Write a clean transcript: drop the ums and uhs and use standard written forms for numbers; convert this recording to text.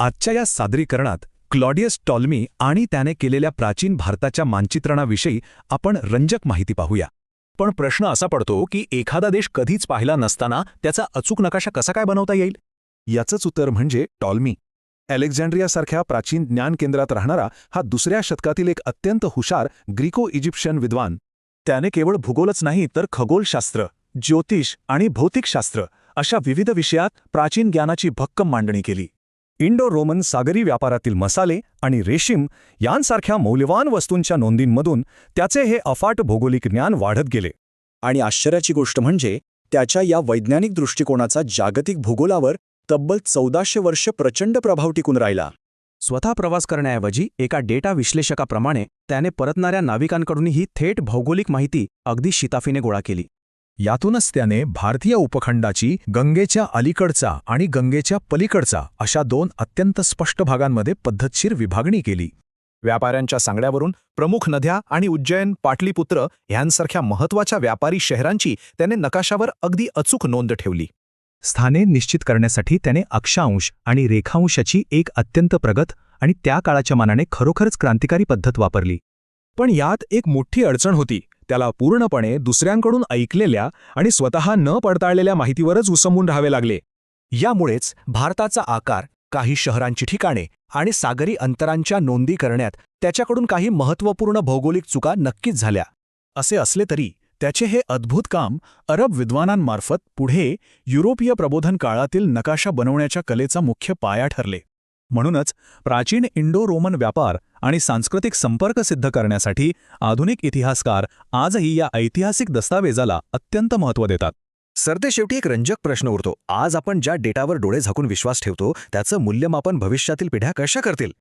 आजच्या या सादरीकरणात क्लॉडियस टॉलमी आणि त्याने केलेल्या प्राचीन भारताच्या मानचित्रणाविषयी आपण रंजक माहिती पाहूया. पण प्रश्न असा पडतो की एखादा देश कधीच पाहिला नसताना त्याचा अचूक नकाशा कसा काय बनवता येईल? याचंच उत्तर म्हणजे टॉलमी. अलेक्झांड्रियासारख्या प्राचीन ज्ञान केंद्रात राहणारा हा 2ऱ्या शतकातील एक अत्यंत हुशार ग्रीको इजिप्शियन विद्वान. त्याने केवळ भूगोलच नाही तर खगोलशास्त्र, ज्योतिष आणि भौतिकशास्त्र अशा विविध विषयात प्राचीन ज्ञानाची भक्कम मांडणी केली. इंडो रोमन सागरी व्यापारातील मसाले आणि रेशीम यांसारख्या मौल्यवान वस्तूंच्या नोंदींमधून त्याचे हे अफाट भौगोलिक ज्ञान वाढत गेले. आणि आश्चर्याची गोष्ट म्हणजे त्याच्या या वैज्ञानिक दृष्टिकोनाचा जागतिक भूगोलावर तब्बल 1400 वर्ष प्रचंड प्रभाव टिकून राहिला. स्वतः प्रवास करण्याऐवजी एका डेटा विश्लेषकाप्रमाणे त्याने परतणाऱ्या नाविकांकडूनही थेट भौगोलिक माहिती अगदी शिताफीने गोळा केली. यातूनच त्याने भारतीय उपखंडाची गंगेच्या अलीकडचा आणि गंगेच्या पलीकडचा अशा 2 अत्यंत स्पष्ट भागांमध्ये पद्धतशीर विभागणी केली. व्यापाऱ्यांच्या सांगण्यावरून प्रमुख नद्या आणि उज्जैन, पाटलीपुत्र यांसारख्या महत्त्वाच्या व्यापारी शहरांची त्याने नकाशावर अगदी अचूक नोंद ठेवली. स्थाने निश्चित करण्यासाठी त्याने अक्षांश आणि रेखांशाची एक अत्यंत प्रगत आणि त्या काळाच्या मानाने खरोखरच क्रांतिकारी पद्धत वापरली. पण यात एक मोठी अडचण होती. त्याला पूर्णपणे दुसऱ्यांकडून ऐकलेल्या आणि स्वतः न पडताळलेल्या माहितीवरच उसंबून राहावे लागले. यामुळेच भारताचा आकार, काही शहरांची ठिकाणे आणि सागरी अंतरांच्या नोंदी करण्यात त्याच्याकडून काही महत्त्वपूर्ण भौगोलिक चुका नक्कीच झाल्या. असे असले तरी त्याचे हे अद्भुत काम अरब विद्वानांमार्फत पुढे युरोपीय प्रबोधन काळातील नकाशा बनवण्याच्या कलेचा मुख्य पाया ठरले. म्हणूनच प्राचीन इंडो रोमन व्यापार आणि सांस्कृतिक संपर्क सिद्ध करण्यासाठी आधुनिक इतिहासकार आजही या ऐतिहासिक दस्तावेजाला अत्यंत महत्त्व देतात. सरतेशेवटी एक रंजक प्रश्न उरतो. आज आपण ज्या डेटावर डोळे झाकून विश्वास ठेवतो त्याचं मूल्यमापन भविष्यातील पिढ्या कशा करतील?